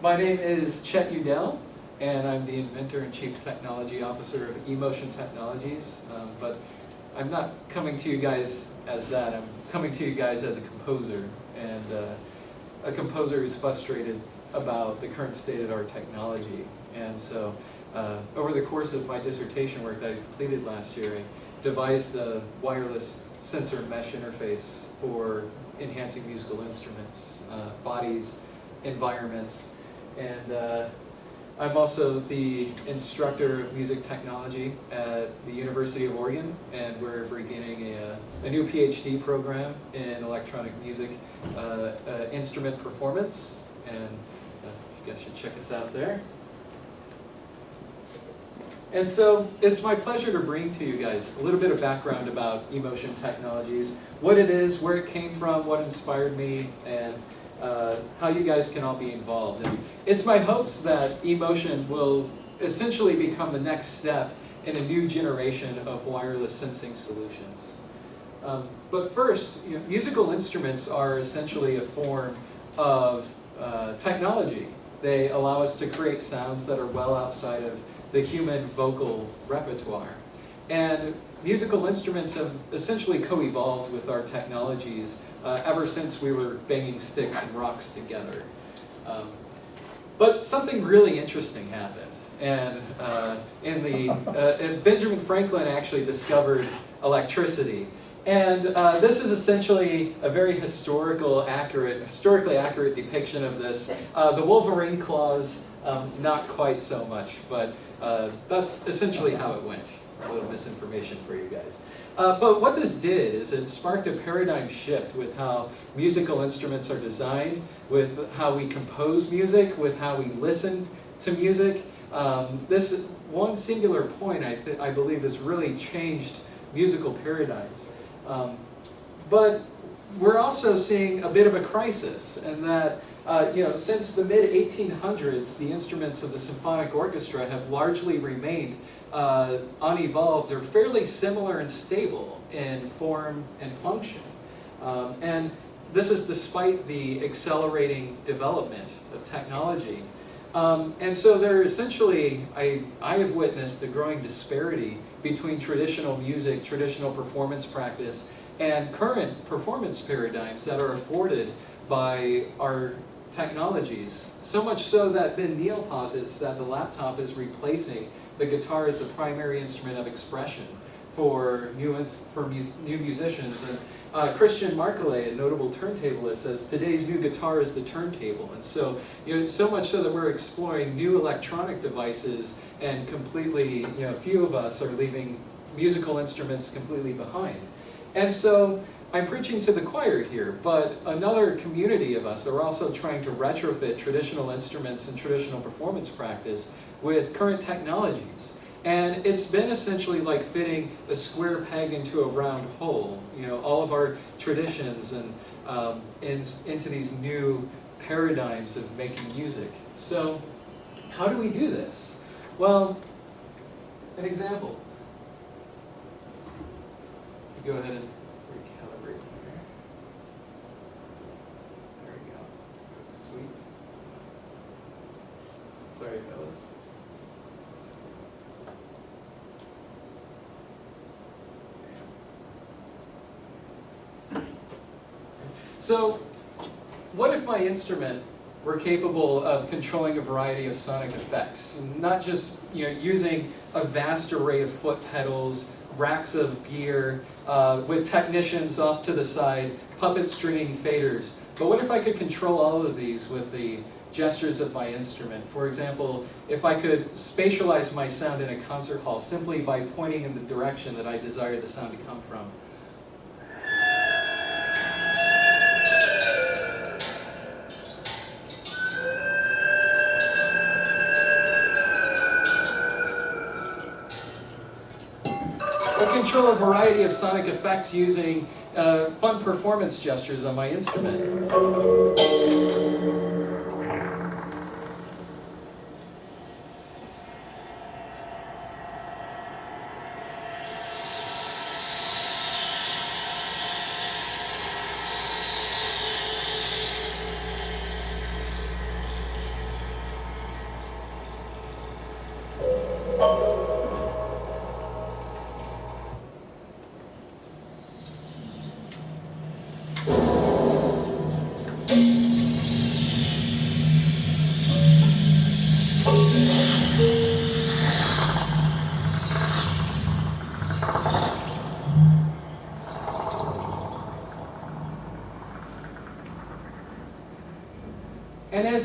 My name is Chet Udell, and I'm the inventor and chief technology officer of eMotion Technologies. But I'm not coming to you guys as that. I'm coming to you guys as a composer, and a composer who's frustrated about the current state of our technology. And so over the course of my dissertation work that I completed last year, I devised a wireless sensor mesh interface for enhancing musical instruments, bodies, environments. And I'm also the instructor of music technology at the University of Oregon, and we're beginning a new PhD program in electronic music instrument performance, and you guys should check us out there. And so it's my pleasure to bring to you guys a little bit of background about eMotion Technologies, what it is, where it came from, what inspired me, and how you guys can all be involved. And it's my hopes that eMotion will essentially become the next step in a new generation of wireless sensing solutions. But first, musical instruments are essentially a form of technology. They allow us to create sounds that are well outside of the human vocal repertoire. And musical instruments have essentially co-evolved with our technologies ever since we were banging sticks and rocks together. But something really interesting happened. And Benjamin Franklin actually discovered electricity. And this is essentially a very historically accurate depiction of this. The Wolverine claws, not quite so much, but that's essentially how it went. A little misinformation for you guys. But what this did is it sparked a paradigm shift with how musical instruments are designed, with how we compose music, with how we listen to music. This one singular point, I believe, has really changed musical paradigms. But we're also seeing a bit of a crisis, in that since the mid-1800s, the instruments of the symphonic orchestra have largely remained unevolved or fairly similar and stable in form and function. And this is despite the accelerating development of technology. And so there essentially, I have witnessed the growing disparity between traditional music, traditional performance practice, and current performance paradigms that are afforded by our technologies. So much so that Ben Neal posits that the laptop is replacing the guitar as the primary instrument of expression for new musicians. And Christian Marcolay, a notable turntablist, says today's new guitar is the turntable. And so, so much so that we're exploring new electronic devices, and completely, few of us are leaving musical instruments completely behind. And so I'm preaching to the choir here, but another community of us are also trying to retrofit traditional instruments and traditional performance practice with current technologies. And it's been essentially like fitting a square peg into a round hole, all of our traditions and into these new paradigms of making music. So how do we do this? Well, an example. You go ahead and recalibrate here. There we go. Sweet. Sorry, fellas. So, what if my instrument were capable of controlling a variety of sonic effects? Not just using a vast array of foot pedals, racks of gear, with technicians off to the side, puppet stringing faders. But what if I could control all of these with the gestures of my instrument? For example, if I could spatialize my sound in a concert hall simply by pointing in the direction that I desire the sound to come from. Control a variety of sonic effects using fun performance gestures on my instrument.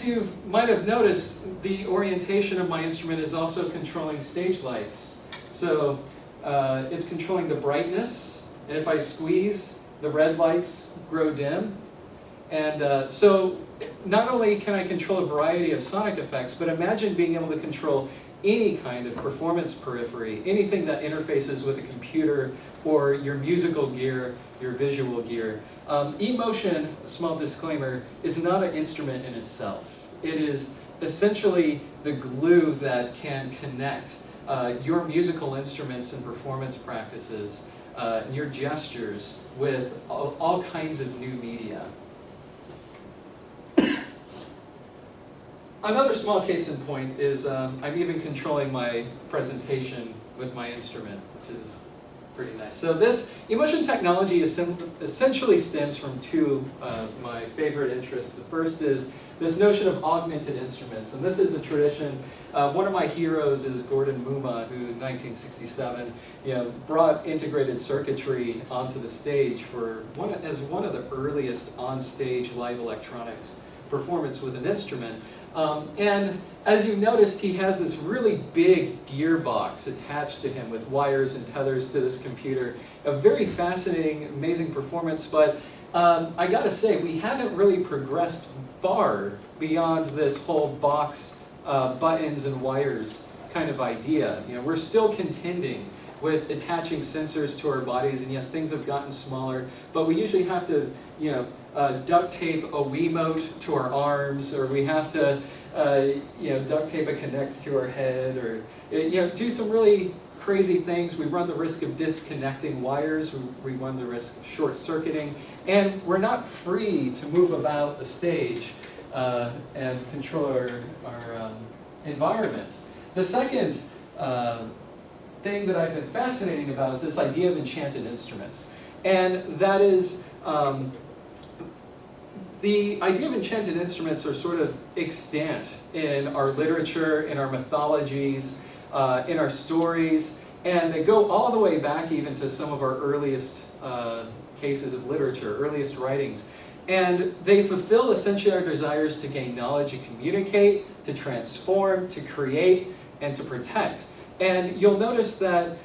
as you might have noticed, the orientation of my instrument is also controlling stage lights. So it's controlling the brightness, and if I squeeze, the red lights grow dim. And so not only can I control a variety of sonic effects, but imagine being able to control any kind of performance periphery, anything that interfaces with a computer or your musical gear, your visual gear. eMotion, a small disclaimer, is not an instrument in itself. It is essentially the glue that can connect your musical instruments and performance practices, and your gestures with all kinds of new media. Another small case in point is I'm even controlling my presentation with my instrument, which is pretty nice. So this eMotion technology essentially stems from two of my favorite interests. The first is this notion of augmented instruments, and this is a tradition. One of my heroes is Gordon Muma, who in 1967 brought integrated circuitry onto the stage as one of the earliest on-stage live electronics performance with an instrument. And as you noticed, he has this really big gearbox attached to him with wires and tethers to this computer. A very fascinating, amazing performance, but I gotta say, we haven't really progressed far beyond this whole box, buttons and wires kind of idea. We're still contending with attaching sensors to our bodies, and yes, things have gotten smaller, but we usually have to, duct tape a Wiimote to our arms, or we have to, duct tape a Kinect to our head, or do some really crazy things. We run the risk of disconnecting wires. We run the risk of short-circuiting, and we're not free to move about the stage and control our environments. The second thing that I've been fascinating about is this idea of enchanted instruments, and that is. The idea of enchanted instruments are sort of extant in our literature, in our mythologies, in our stories, and they go all the way back even to some of our earliest cases of literature, earliest writings. And they fulfill essentially our desires to gain knowledge and communicate, to transform, to create, and to protect. And you'll notice that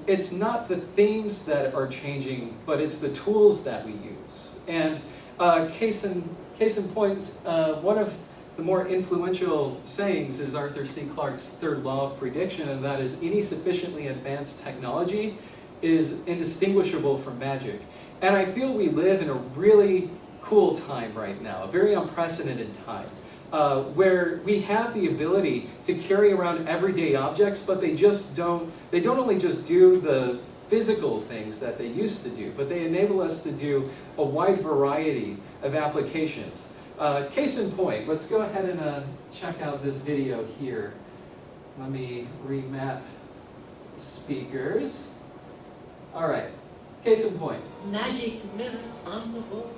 it's not the themes that are changing, but it's the tools that we use. And case in point, one of the more influential sayings is Arthur C. Clarke's third law of prediction, and that is any sufficiently advanced technology is indistinguishable from magic. And I feel we live in a really cool time right now, a very unprecedented time, where we have the ability to carry around everyday objects, but they don't only just do the physical things that they used to do, but they enable us to do a wide variety of applications. Case in point, let's go ahead and check out this video here. Let me remap speakers. All right, case in point. Magic mirror on the wall.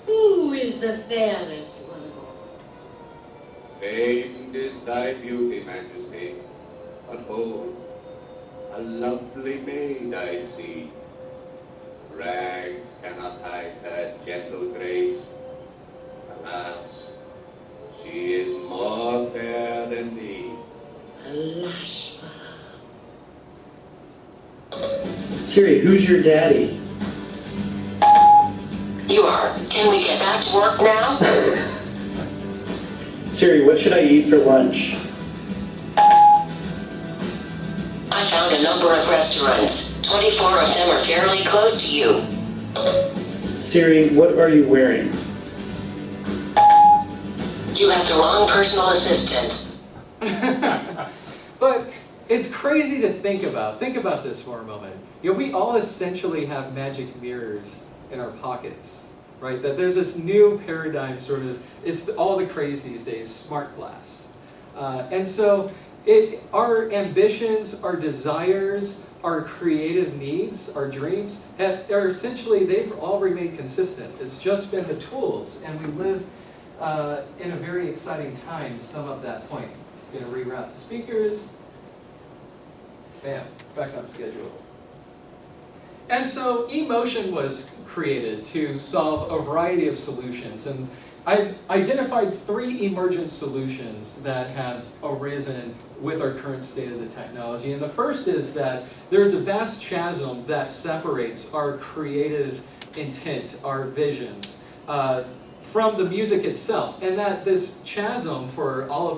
Who is the fairest one of all? Famed is thy beauty, Majesty, but hold, a lovely maid I see. Rags cannot hide her gentle grace. Alas, she is more fair than thee. Alas for her. Siri, who's your daddy? You are. Can we get back to work now? Siri, what should I eat for lunch? I found a number of restaurants. 24 of them are fairly close to you. Siri, what are you wearing? You have the wrong personal assistant. But it's crazy to think about. Think about this for a moment. We all essentially have magic mirrors in our pockets, right? That there's this new paradigm sort of, it's all the craze these days, smart glass. And so our ambitions, our desires, our creative needs, our dreams, are essentially, they've all remained consistent. It's just been the tools, and we live in a very exciting time to sum up that point. Gonna reroute the speakers. Bam, back on schedule. And so eMotion was created to solve a variety of solutions, and I've identified 3 emergent solutions that have arisen with our current state of the technology. And the first is that there's a vast chasm that separates our creative intent, our visions, from the music itself. And that this chasm for all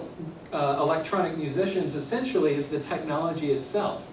of electronic musicians essentially is the technology itself.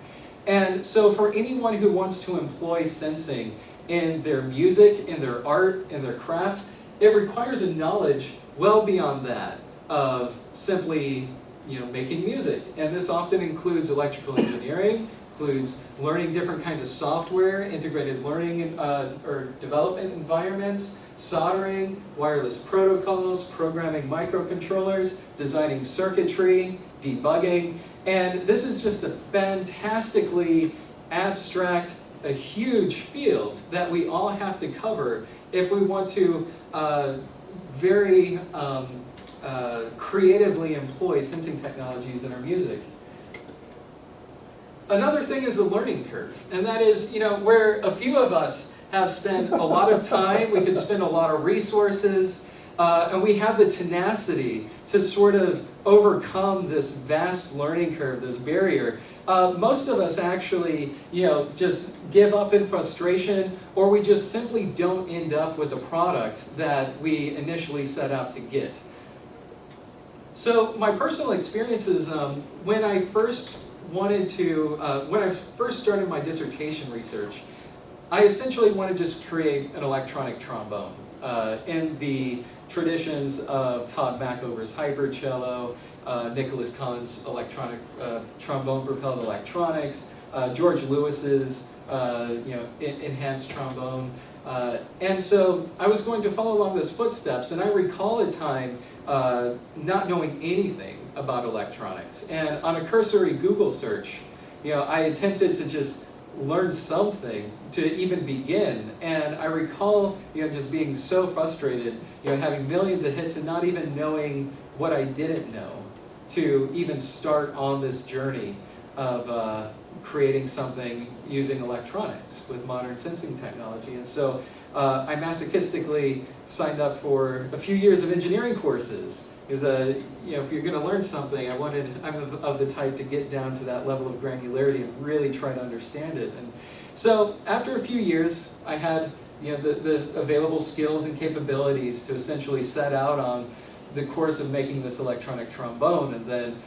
And so for anyone who wants to employ sensing in their music, in their art, in their craft, it requires a knowledge well beyond that of simply, making music. And this often includes electrical engineering, includes learning different kinds of software, integrated learning or development environments, soldering, wireless protocols, programming microcontrollers, designing circuitry, debugging. And this is just a fantastically abstract, a huge field that we all have to cover if we want to very creatively employ sensing technologies in our music. Another thing is the learning curve, and that is, where a few of us have spent a lot of time, we could spend a lot of resources, and we have the tenacity to sort of overcome this vast learning curve, this barrier. Most of us actually, just give up in frustration, or we just simply don't end up with the product that we initially set out to get. So my personal experiences, when I first started my dissertation research, I essentially wanted to just create an electronic trombone in the traditions of Todd Mackover's hybrid cello, Nicholas Collins' electronic trombone-propelled electronics, George Lewis's enhanced trombone, and so I was going to follow along those footsteps. And I recall a time not knowing anything about electronics, and on a cursory Google search, I attempted to just learn something to even begin. And I recall, just being so frustrated, having millions of hits and not even knowing what I didn't know to even start on this journey of creating something using electronics with modern sensing technology. And so I masochistically signed up for a few years of engineering courses. Because if you're going to learn something, I'm of the type to get down to that level of granularity and really try to understand it. And so after a few years, I had the available skills and capabilities to essentially set out on the course of making this electronic trombone. And then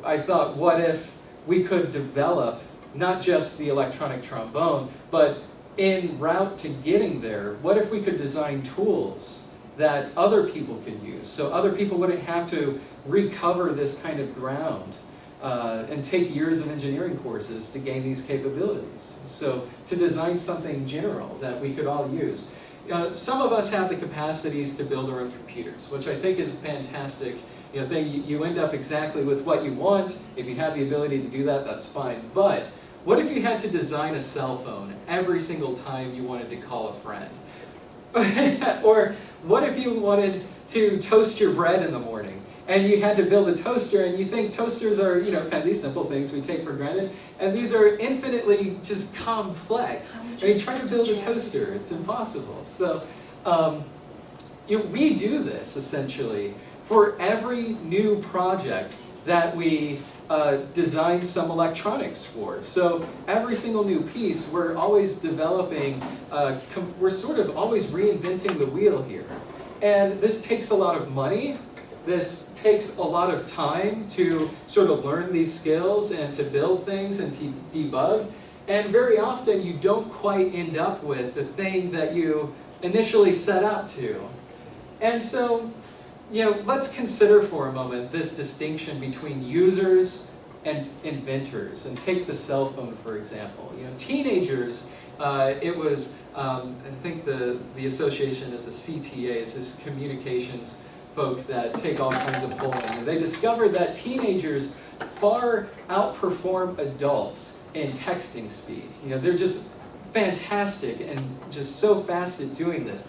I thought, what if we could develop not just the electronic trombone, but en route to getting there, what if we could design tools that other people could use, so other people wouldn't have to recover this kind of ground and take years of engineering courses to gain these capabilities. So to design something general that we could all use. Some of us have the capacities to build our own computers, which I think is a fantastic thing. You end up exactly with what you want. If you have the ability to do that, that's fine. But what if you had to design a cell phone every single time you wanted to call a friend? Or what if you wanted to toast your bread in the morning and you had to build a toaster, and you think toasters are, kind of these simple things we take for granted, and these are infinitely just complex. Try to build a toaster, it's impossible. So we do this essentially for every new project that we design some electronics for. So every single new piece, we're always developing, we're sort of always reinventing the wheel here. And this takes a lot of money. This takes a lot of time to sort of learn these skills and to build things and to debug. And very often you don't quite end up with the thing that you initially set out to. And so, let's consider for a moment this distinction between users and inventors. And take the cell phone, for example. Teenagers, it was, I think the association is the CTA, it's this communications folk that take all kinds of polling. And they discovered that teenagers far outperform adults in texting speed. They're just fantastic and just so fast at doing this.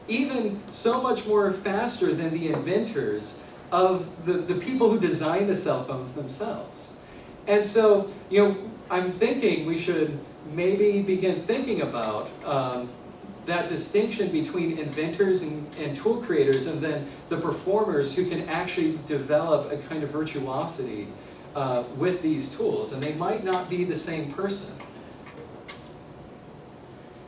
Even so much more faster than the inventors of the people who designed the cell phones themselves. And so, I'm thinking we should maybe begin thinking about that distinction between inventors and tool creators, and then the performers who can actually develop a kind of virtuosity with these tools, and they might not be the same person.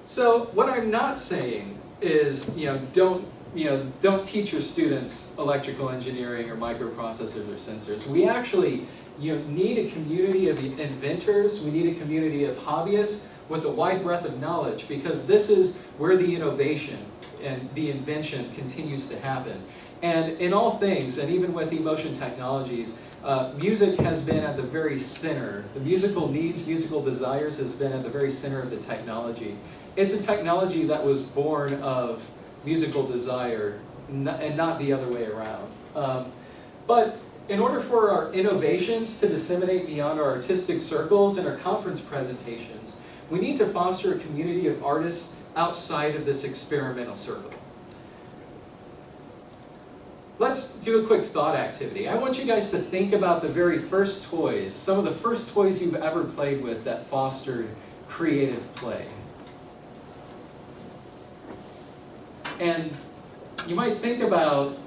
So what I'm not saying is, don't teach your students electrical engineering or microprocessors or sensors. We actually need a community of inventors. We need a community of hobbyists with a wide breadth of knowledge, because this is where the innovation and the invention continues to happen. And in all things, and even with eMotion technologies, music has been at the very center. The musical needs, musical desires has been at the very center of the technology. It's a technology that was born of musical desire and not the other way around. But in order for our innovations to disseminate beyond our artistic circles and our conference presentations, we need to foster a community of artists outside of this experimental circle. Let's do a quick thought activity. I want you guys to think about the very first toys, some of the first toys you've ever played with that fostered creative play. And you might think about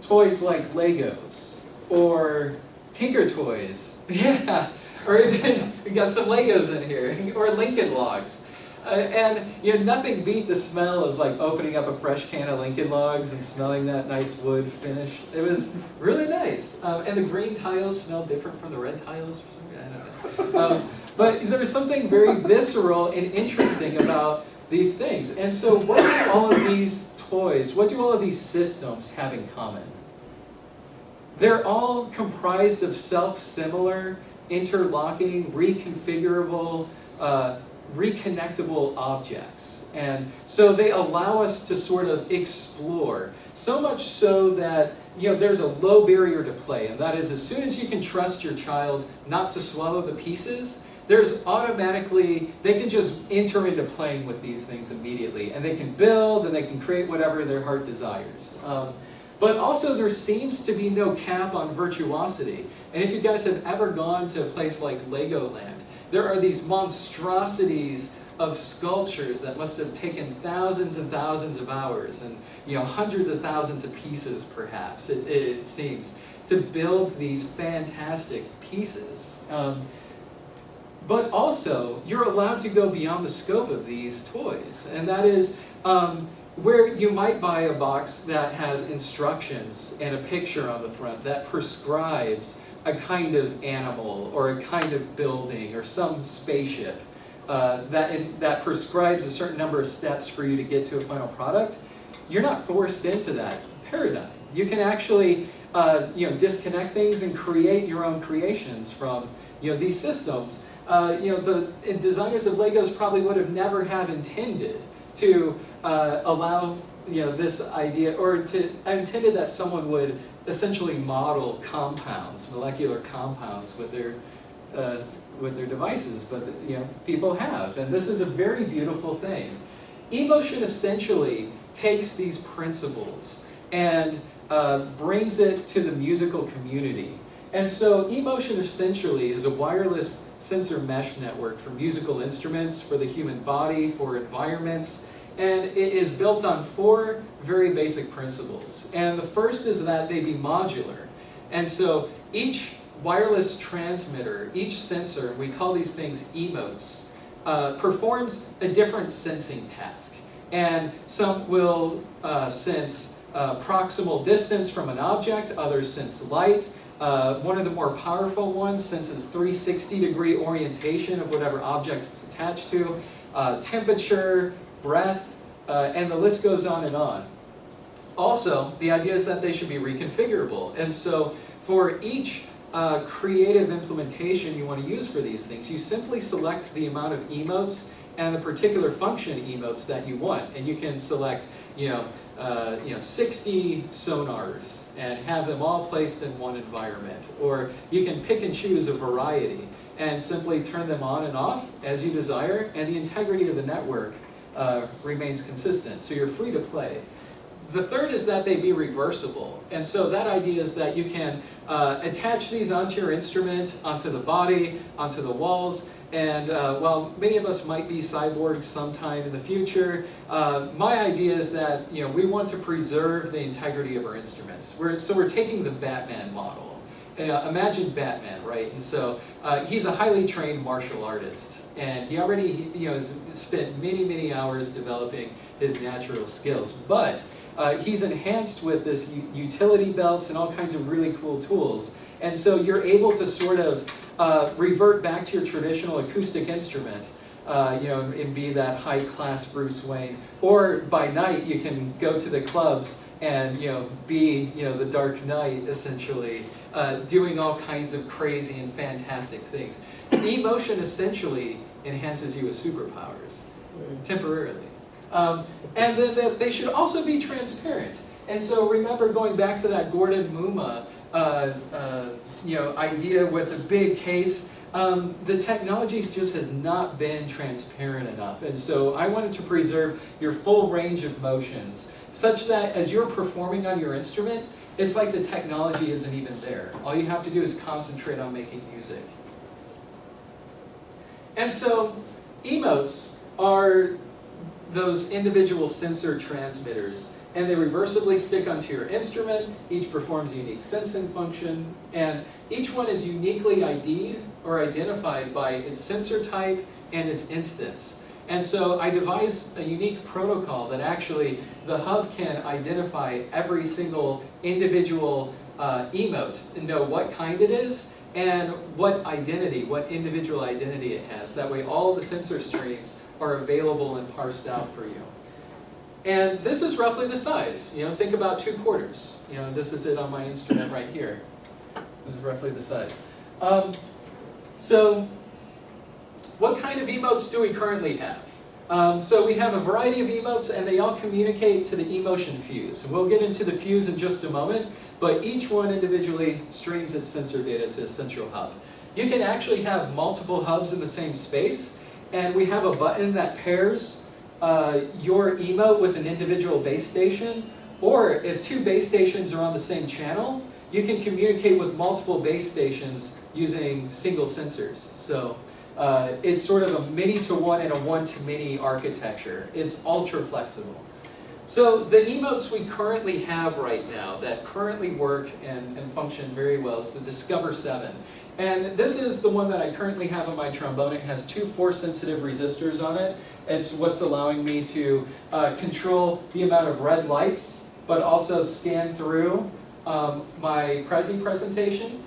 toys like Legos or Tinker Toys. Yeah, or even, we got some Legos in here, or Lincoln Logs. And nothing beat the smell of like opening up a fresh can of Lincoln Logs and smelling that nice wood finish. It was really nice. And the green tiles smelled different from the red tiles or something, I don't know. But there was something very visceral and interesting about these things. And so what do all of these toys, what do all of these systems have in common? They're all comprised of self-similar, interlocking, reconfigurable, reconnectable objects. And so they allow us to sort of explore, so much so that there's a low barrier to play, and that is, as soon as you can trust your child not to swallow the pieces, there's automatically, they can just enter into playing with these things immediately, and they can build and they can create whatever their heart desires. But also there seems to be no cap on virtuosity. And if you guys have ever gone to a place like Legoland, there are these monstrosities of sculptures that must have taken thousands and thousands of hours and hundreds of thousands of pieces perhaps, it seems, to build these fantastic pieces. But also, you're allowed to go beyond the scope of these toys. And that is where you might buy a box that has instructions and a picture on the front that prescribes a kind of animal or a kind of building or some spaceship that prescribes a certain number of steps for you to get to a final product. You're not forced into that paradigm. You can actually disconnect things and create your own creations from these systems. The designers of Legos probably would have never have intended to allow this idea, or intended that someone would essentially model compounds, molecular compounds with their devices, but people have, and this is a very beautiful thing. eMotion essentially takes these principles and brings it to the musical community. And so eMotion essentially is a wireless sensor mesh network for musical instruments, for the human body, for environments, and it is built on 4 very basic principles. And the first is that they be modular. And so each wireless transmitter, each sensor, we call these things emotes, performs a different sensing task. And some will sense proximal distance from an object, others sense light. One of the more powerful ones senses 360-degree orientation of whatever object it's attached to, temperature, breath, and the list goes on and on. Also, the idea is that they should be reconfigurable. And so for each creative implementation you want to use for these things, you simply select the amount of emotes and the particular function emotes that you want. And you can select 60 sonars and have them all placed in one environment. Or you can pick and choose a variety and simply turn them on and off as you desire, and the integrity of the network remains consistent, so you're free to play. The third is that they be reversible, and so that idea is that you can attach these onto your instrument, onto the body, onto the walls, And while many of us might be cyborgs sometime in the future, my idea is that we want to preserve the integrity of our instruments. So we're taking the Batman model. Imagine Batman, right? And so he's a highly trained martial artist, and he already has spent many hours developing his natural skills. But he's enhanced with this utility belts and all kinds of really cool tools. And so you're able to sort of revert back to your traditional acoustic instrument, and be that high-class Bruce Wayne. Or by night, you can go to the clubs and be the Dark Knight, essentially, doing all kinds of crazy and fantastic things. eMotion essentially enhances you with superpowers, temporarily. And then they should also be transparent. And so remember, going back to that Gordon Muma idea with the big case, the technology just has not been transparent enough. And so I wanted to preserve your full range of motions, such that as you're performing on your instrument, it's like the technology isn't even there. All you have to do is concentrate on making music. And so emotes are those individual sensor transmitters, and they reversibly stick onto your instrument. Each performs a unique sensing function, and each one is uniquely ID'd or identified by its sensor type and its instance. And so I devised a unique protocol that actually the hub can identify every single individual emote and know what kind it is and what individual identity it has. That way all the sensor streams are available and parsed out for you. And this is roughly the size. Think about 2 quarters. This is it on my instrument right here. This is roughly the size. So what kind of emotes do we currently have? So we have a variety of emotes, and they all communicate to the eMotion fuse. We'll get into the fuse in just a moment, but each one individually streams its sensor data to a central hub. You can actually have multiple hubs in the same space, and we have a button that pairs your emote with an individual base station, or if 2 base stations are on the same channel, you can communicate with multiple base stations using single sensors. So it's sort of a many-to-one and a one-to-many architecture. It's ultra flexible. So the emotes we currently have right now that currently work and function very well is the Discover 7. And this is the one that I currently have on my trombone. It has 2 force-sensitive resistors on it. It's what's allowing me to control the amount of red lights, but also scan through my Prezi presentation.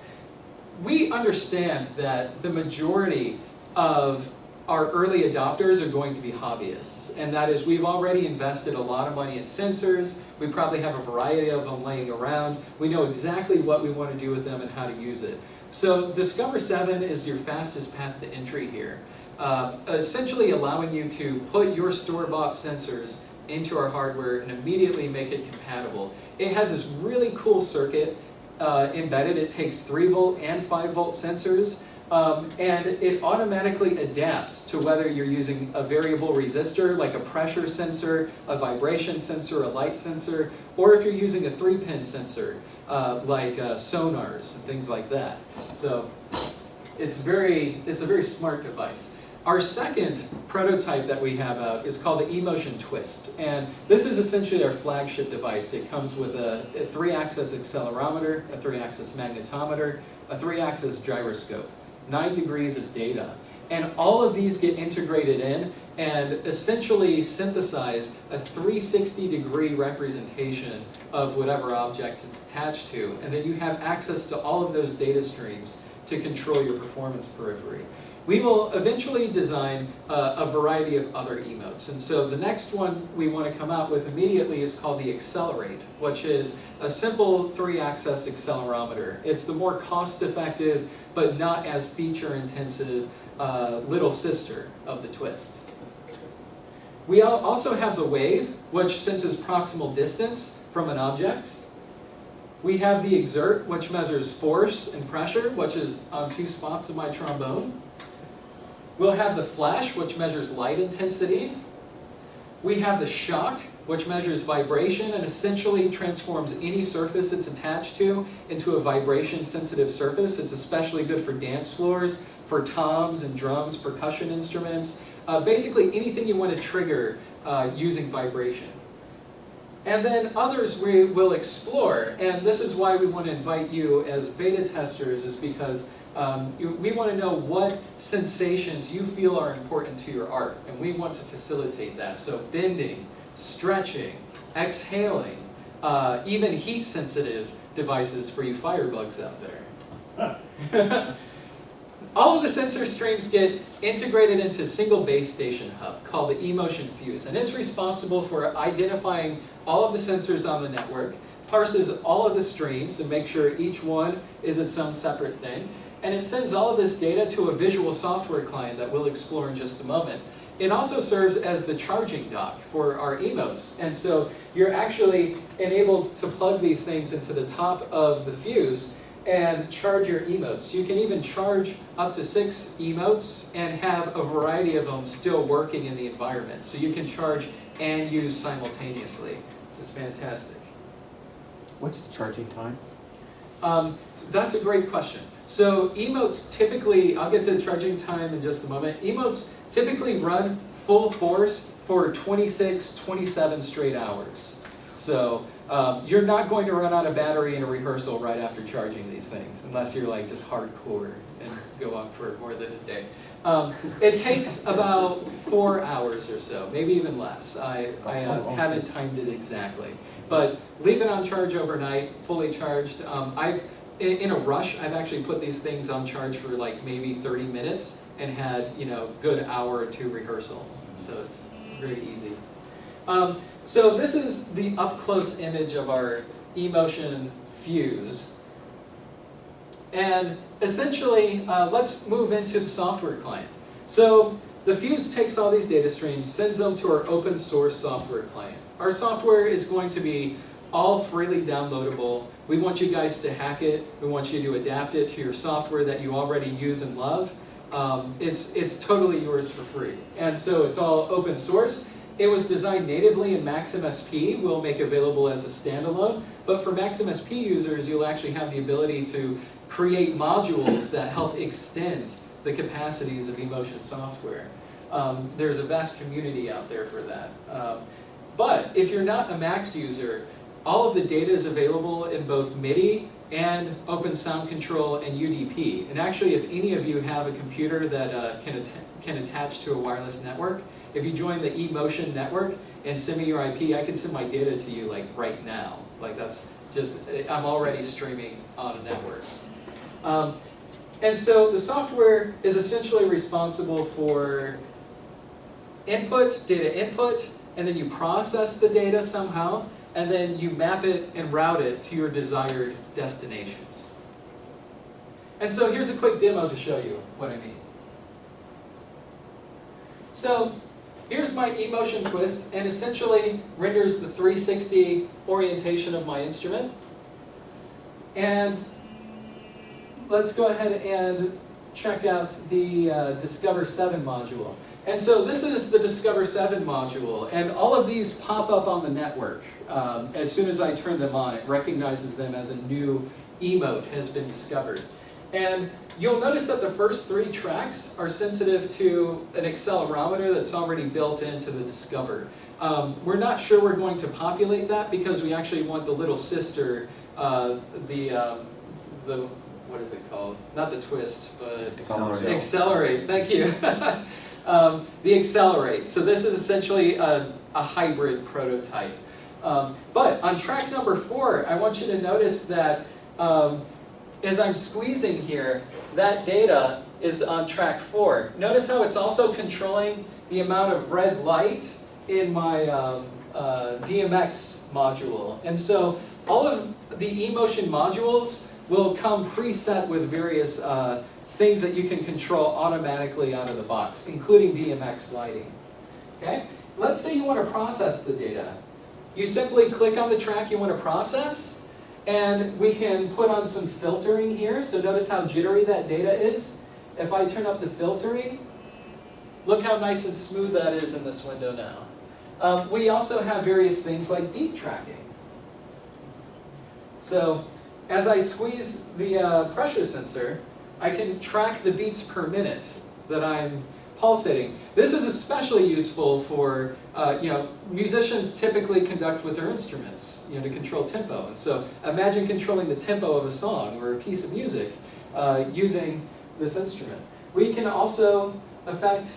We understand that the majority of our early adopters are going to be hobbyists, and that is, we've already invested a lot of money in sensors. We probably have a variety of them laying around. We know exactly what we want to do with them and how to use it. So Discover 7 is your fastest path to entry here, essentially allowing you to put your store-bought sensors into our hardware and immediately make it compatible. It has this really cool circuit embedded. It takes 3-volt and 5-volt sensors, and it automatically adapts to whether you're using a variable resistor, like a pressure sensor, a vibration sensor, a light sensor, or if you're using a 3-pin sensor, like sonars and things like that. So it's a very smart device. Our second prototype that we have out is called the eMotion Twist, and this is essentially our flagship device. It comes with a 3-axis accelerometer, a 3-axis magnetometer, a 3-axis gyroscope, 9 degrees of data, and all of these get integrated in and essentially synthesize a 360-degree representation of whatever object it's attached to, and then you have access to all of those data streams to control your performance periphery. We will eventually design a variety of other emotes, and so the next one we want to come out with immediately is called the Accelerate, which is a simple 3-axis accelerometer. It's the more cost-effective but not as feature-intensive little sister of the Twist. We also have the Wave, which senses proximal distance from an object. We have the Exert, which measures force and pressure, which is on 2 spots of my trombone. We'll have the Flash, which measures light intensity. We have the Shock, which measures vibration and essentially transforms any surface it's attached to into a vibration-sensitive surface. It's especially good for dance floors, for toms and drums, percussion instruments, basically anything you want to trigger using vibration. And then others we will explore, and this is why we want to invite you as beta testers, is because we want to know what sensations you feel are important to your art, and we want to facilitate that. So bending, stretching, exhaling, even heat-sensitive devices for you firebugs out there. All of the sensor streams get integrated into a single base station hub called the eMotion Fuse, and it's responsible for identifying all of the sensors on the network, parses all of the streams and make sure each one is its own separate thing, and it sends all of this data to a visual software client that we'll explore in just a moment. It also serves as the charging dock for our emotes, and so you're actually enabled to plug these things into the top of the fuse and charge your emotes. You can even charge up to 6 emotes and have a variety of them still working in the environment. So you can charge and use simultaneously, which is fantastic. What's the charging time? That's a great question. So emotes typically, I'll get to the charging time in just a moment. Emotes typically run full force for 26, 27 straight hours. So you're not going to run out of battery in a rehearsal right after charging these things, unless you're like just hardcore and go on for more than a day. It takes about 4 hours or so, maybe even less. I haven't timed it exactly. But leave it on charge overnight, fully charged. In a rush, I've actually put these things on charge for like maybe 30 minutes and had, good hour or 2 rehearsal. So it's very easy. So this is the up-close image of our eMotion Fuse. And essentially, let's move into the software client. So the Fuse takes all these data streams, sends them to our open source software client. Our software is going to be all freely downloadable. We want you guys to hack it. We want you to adapt it to your software that you already use and love. It's totally yours for free. And so it's all open source. It was designed natively in MaxMSP. We'll make available as a standalone. But for MaxMSP users, you'll actually have the ability to create modules that help extend the capacities of eMotion software. There's a vast community out there for that. But if you're not a Max user, all of the data is available in both MIDI and Open Sound Control and UDP. And actually, if any of you have a computer that can attach to a wireless network, if you join the eMotion network and send me your IP, I can send my data to you like right now. Like that's just, I'm already streaming on a network. And so the software is essentially responsible for data input, and then you process the data somehow, and then you map it and route it to your desired destinations. And so here's a quick demo to show you what I mean. So here's my eMotion twist, and essentially renders the 360 orientation of my instrument. And let's go ahead and check out the Discover 7 module. And so this is the Discover 7 module, and all of these pop up on the network. As soon as I turn them on, it recognizes them as a new emote has been discovered. And you'll notice that the first 3 tracks are sensitive to an accelerometer that's already built into the Discover. We're not sure we're going to populate that because we actually want the little sister, what is it called? Not the twist, but accelerate. Thank you. The accelerate. So this is essentially a hybrid prototype. But on track number 4, I want you to notice that as I'm squeezing here, that data is on track 4. Notice how it's also controlling the amount of red light in my DMX module. And so all of the eMotion modules will come preset with various things that you can control automatically out of the box, including DMX lighting. Okay? Let's say you want to process the data. You simply click on the track you want to process, and we can put on some filtering here. So notice how jittery that data is. If I turn up the filtering, look how nice and smooth that is in this window now. We also have various things like beat tracking. So as I squeeze the pressure sensor, I can track the beats per minute that I'm pulsating. This is especially useful for, musicians typically conduct with their instruments, to control tempo. And so imagine controlling the tempo of a song or a piece of music using this instrument. We can also affect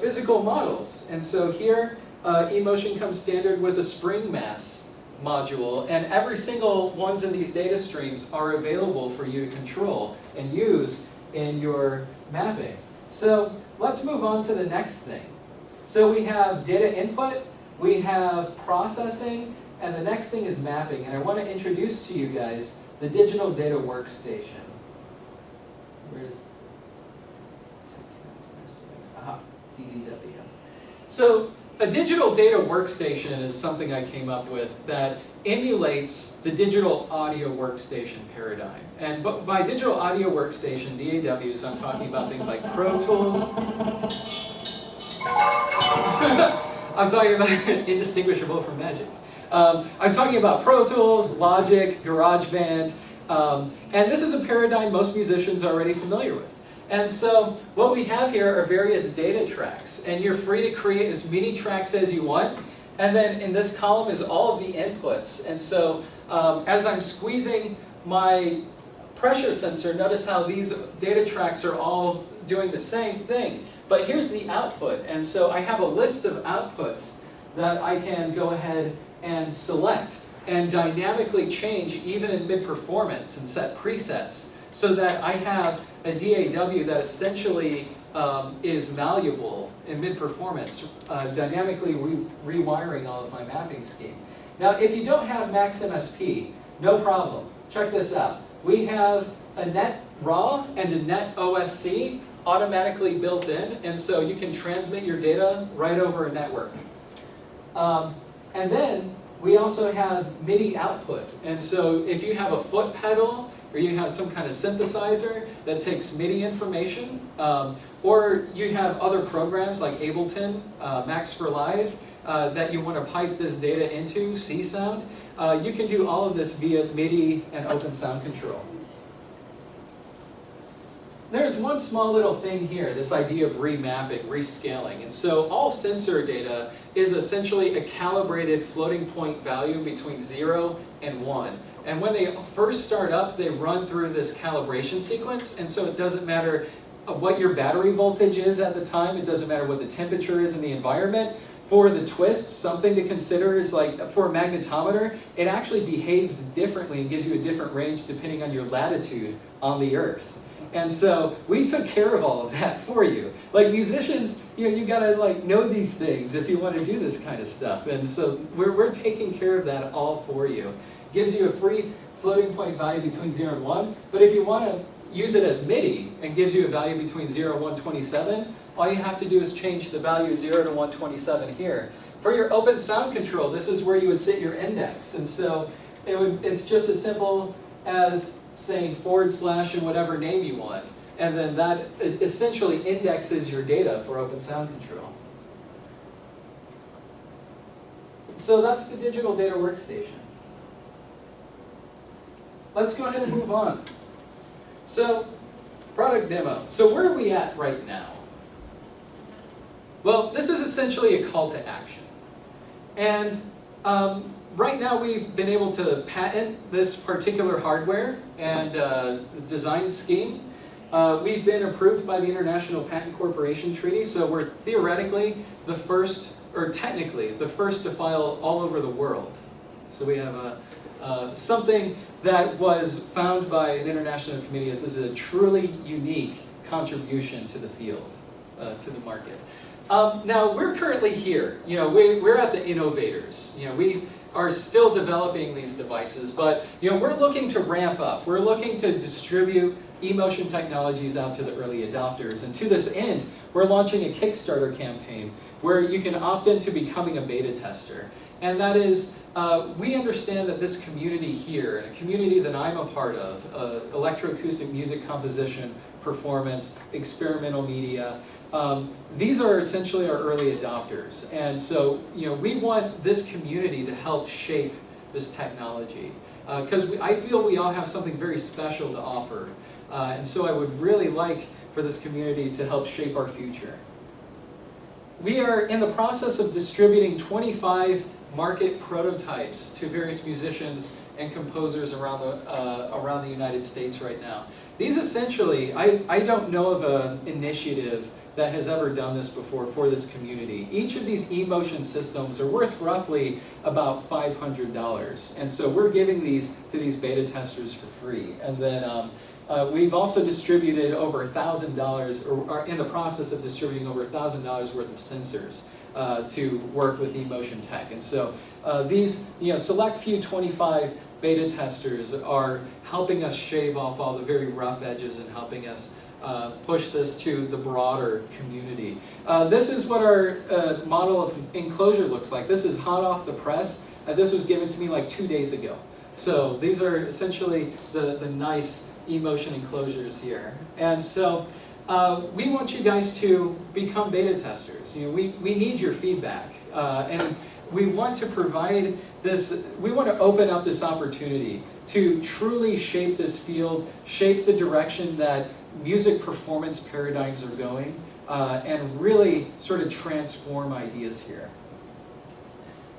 physical models. And so here, eMotion comes standard with a spring mass module, and every single ones of these data streams are available for you to control and use in your mapping. So let's move on to the next thing. So we have data input, we have processing, and the next thing is mapping. And I want to introduce to you guys the digital data workstation. Where's aha, DDW. So a digital data workstation is something I came up with that emulates the digital audio workstation paradigm. And by digital audio workstation, DAWs, I'm talking about things like Pro Tools. I'm talking about indistinguishable from Magic. I'm talking about Pro Tools, Logic, GarageBand, and this is a paradigm most musicians are already familiar with. And so what we have here are various data tracks, and you're free to create as many tracks as you want. And then in this column is all of the inputs. And so as I'm squeezing my pressure sensor, notice how these data tracks are all doing the same thing. But here's the output. And so I have a list of outputs that I can go ahead and select and dynamically change even in mid-performance and set presets so that I have a DAW that essentially is malleable in mid-performance, dynamically rewiring all of my mapping scheme. Now, if you don't have MaxMSP, no problem. Check this out. We have a net raw and a net OSC automatically built in, and so you can transmit your data right over a network. And then we also have MIDI output, and so if you have a foot pedal or you have some kind of synthesizer that takes MIDI information, or you have other programs like Ableton, Max for Live, that you want to pipe this data into, Csound, you can do all of this via MIDI and open sound control. There's one small little thing here, this idea of remapping, rescaling. And so all sensor data is essentially a calibrated floating point value between 0 and 1. And when they first start up, they run through this calibration sequence, and so it doesn't matter what your battery voltage is at the time, it doesn't matter what the temperature is in the environment. For the twists, something to consider is like, for a magnetometer, it actually behaves differently and gives you a different range depending on your latitude on the Earth. And so we took care of all of that for you. Like musicians, you gotta know these things if you want to do this kind of stuff. And so we're taking care of that all for you. Gives you a free floating point value between 0 and 1, but if you want to use it as MIDI and gives you a value between 0 and 127, all you have to do is change the value 0 to 127 here. For your open sound control, this is where you would sit your index. And so it's just as simple as saying / and whatever name you want. And then that essentially indexes your data for open sound control. So that's the digital data workstation. Let's go ahead and move on. So, product demo. So where are we at right now? Well, this is essentially a call to action. And right now we've been able to patent this particular hardware and design scheme. We've been approved by the International Patent Corporation Treaty, so we're theoretically the first, or technically, the first to file all over the world. So we have something that was found by an international committee as this is a truly unique contribution to the field, to the market. Now, we're currently here. We're at the innovators. We are still developing these devices, but we're looking to ramp up. We're looking to distribute eMotion technologies out to the early adopters. And to this end, we're launching a Kickstarter campaign where you can opt into becoming a beta tester. And that is, we understand that this community here, and a community that I'm a part of, electroacoustic music composition, performance, experimental media, these are essentially our early adopters. And so, we want this community to help shape this technology. Because I feel we all have something very special to offer. And so I would really like for this community to help shape our future. We are in the process of distributing 25 market prototypes to various musicians and composers around the United States right now. These essentially, I don't know of an initiative that has ever done this before for this community. Each of these eMotion systems are worth roughly about $500. And so we're giving these to these beta testers for free. And then we've also distributed over $1,000, or are in the process of distributing over $1,000 worth of sensors to work with eMotion tech. And so these select few 25 beta testers are helping us shave off all the very rough edges and helping us push this to the broader community. This is what our model of enclosure looks like. This is hot off the press. This was given to me like 2 days ago. So these are essentially the nice eMotion enclosures here. And so we want you guys to become beta testers. We need your feedback. And we want to provide this, we want to open up this opportunity to truly shape this field, shape the direction that music performance paradigms are going, and really sort of transform ideas here.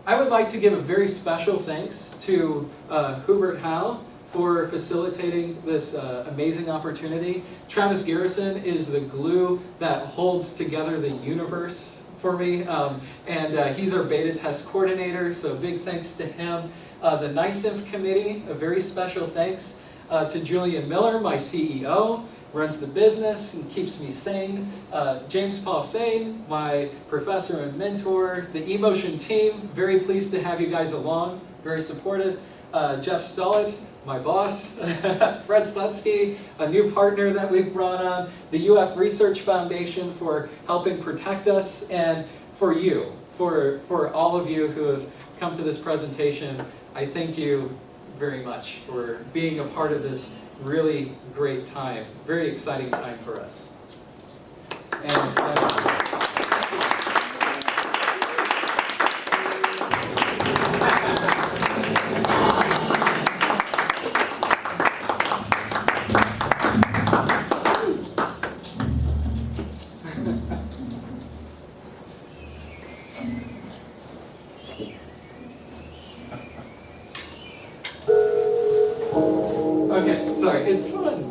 I would like to give a very special thanks to Hubert Howe for facilitating this amazing opportunity. Travis Garrison is the glue that holds together the universe for me, and he's our beta test coordinator, so big thanks to him. The NYC committee, a very special thanks to Julian Miller, my CEO, runs the business and keeps me sane. James Paul Sane, my professor and mentor. The eMotion team, very pleased to have you guys along, very supportive. Jeff Stollett, my boss. Fred Slutsky, a new partner that we've brought on. The UF Research Foundation for helping protect us, and for you, for all of you who have come to this presentation. I thank you very much for being a part of this really great time, very exciting time for us. And okay, sorry, it's fun.